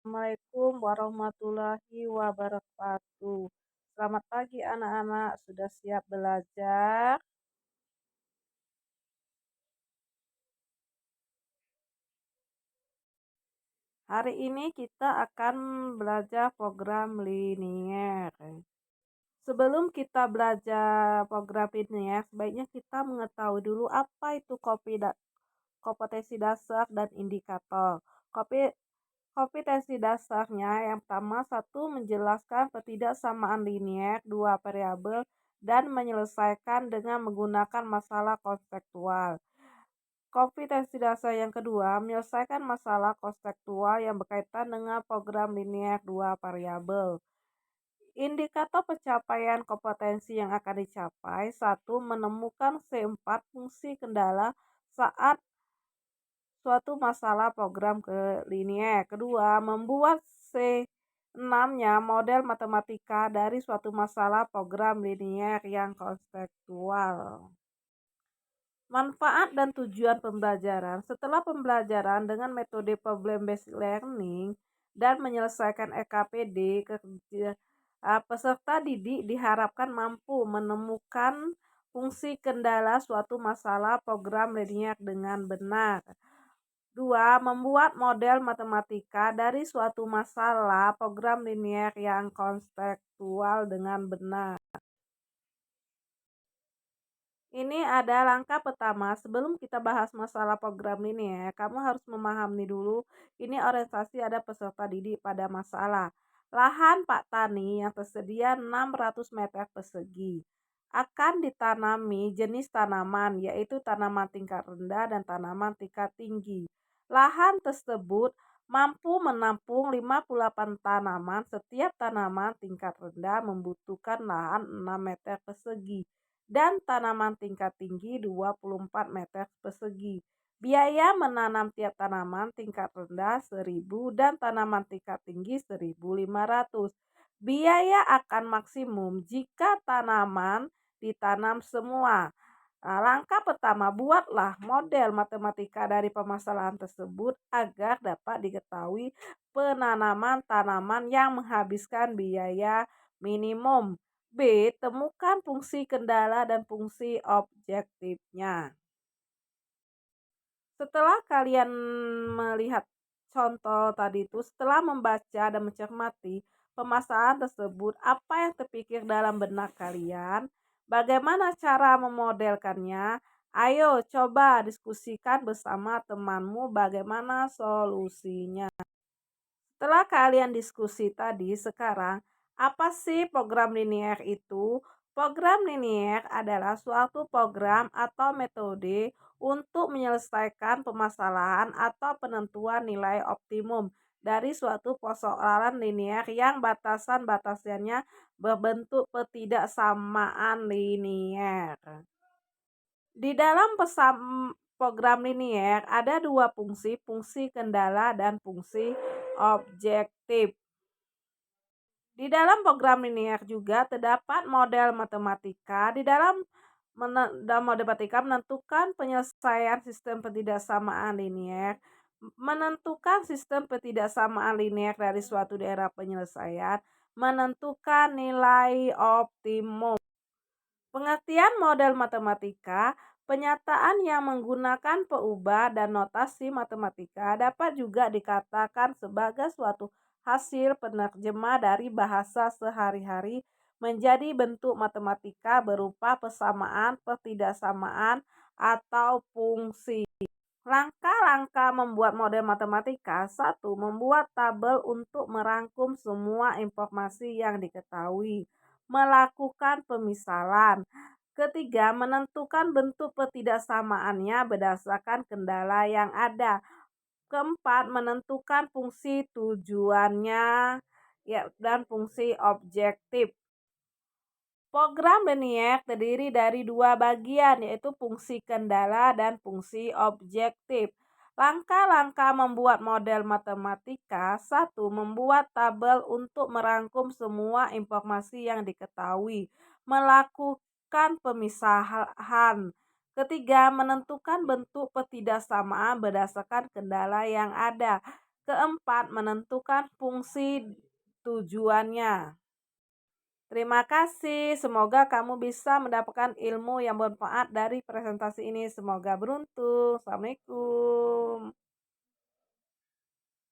Assalamualaikum warahmatullahi wabarakatuh. Selamat pagi anak-anak, sudah siap belajar? Hari ini kita akan belajar program linier. Sebelum kita belajar program linier, sebaiknya kita mengetahui dulu apa itu kompetensi dasar dan indikator. Kopi Kompetensi dasarnya yang pertama, satu, menjelaskan ketidaksamaan linier dua variabel dan menyelesaikan dengan menggunakan masalah konseptual. Kompetensi dasar yang kedua, menyelesaikan masalah konseptual yang berkaitan dengan program linier dua variabel. Indikator pencapaian kompetensi yang akan dicapai, satu, menemukan C4 fungsi kendala saat suatu masalah program ke linier. Kedua, membuat C6-nya model matematika dari suatu masalah program linier yang konseptual. Manfaat dan tujuan pembelajaran. Setelah pembelajaran dengan metode problem based learning dan menyelesaikan EKPD, peserta didik diharapkan mampu menemukan fungsi kendala suatu masalah program linier dengan benar. 2. Membuat model matematika dari suatu masalah program linier yang konseptual dengan benar. Ini ada langkah pertama. Sebelum kita bahas masalah program linier, kamu harus memahami dulu ini orientasi ada peserta didik pada masalah. Lahan Pak Tani yang tersedia 600 meter persegi. Akan ditanami jenis tanaman, yaitu tanaman tingkat rendah dan tanaman tingkat tinggi. Lahan tersebut mampu menampung 58 tanaman. Setiap tanaman tingkat rendah membutuhkan lahan 6 meter persegi dan tanaman tingkat tinggi 24 meter persegi. Biaya menanam tiap tanaman tingkat rendah 1.000 dan tanaman tingkat tinggi 1.500. Biaya akan maksimum jika tanaman ditanam semua. Nah, langkah pertama, buatlah model matematika dari permasalahan tersebut agar dapat diketahui penanaman tanaman yang menghabiskan biaya minimum. B. Temukan fungsi kendala dan fungsi objektifnya. Setelah kalian melihat contoh tadi itu, setelah membaca dan mencermati permasalahan tersebut, apa yang terpikir dalam benak kalian? Bagaimana cara memodelkannya? Ayo coba diskusikan bersama temanmu bagaimana solusinya. Setelah kalian diskusi tadi, sekarang apa sih program linier itu? Program linier adalah suatu program atau metode untuk menyelesaikan permasalahan atau penentuan nilai optimum dari suatu persoalan linier yang batasan-batasannya berbentuk ketidaksamaan linier. Di dalam program linier ada dua fungsi, fungsi kendala dan fungsi objektif. Di dalam program linier juga terdapat model matematika. Dalam model matematika menentukan penyelesaian sistem ketidaksamaan linier, menentukan sistem ketidaksamaan linier dari suatu daerah penyelesaian, menentukan nilai optimum. Pengertian model matematika, penyataan yang menggunakan peubah dan notasi matematika dapat juga dikatakan sebagai suatu hasil penerjemah dari bahasa sehari-hari menjadi bentuk matematika berupa persamaan, pertidaksamaan, atau fungsi. Langkah-langkah membuat model matematika. 1. Membuat tabel untuk merangkum semua informasi yang diketahui. Melakukan pemisalan. Ketiga, menentukan bentuk ketidaksamaannya berdasarkan kendala yang ada. Keempat, menentukan fungsi tujuannya dan fungsi objektif. Program linier terdiri dari dua bagian, yaitu fungsi kendala dan fungsi objektif. Langkah-langkah membuat model matematika. 1. Membuat tabel untuk merangkum semua informasi yang diketahui. Melakukan pemisahan. Ketiga, menentukan bentuk ketidaksamaan berdasarkan kendala yang ada. Keempat, menentukan fungsi tujuannya. Terima kasih, semoga kamu bisa mendapatkan ilmu yang bermanfaat dari presentasi ini. Semoga beruntung. Assalamualaikum.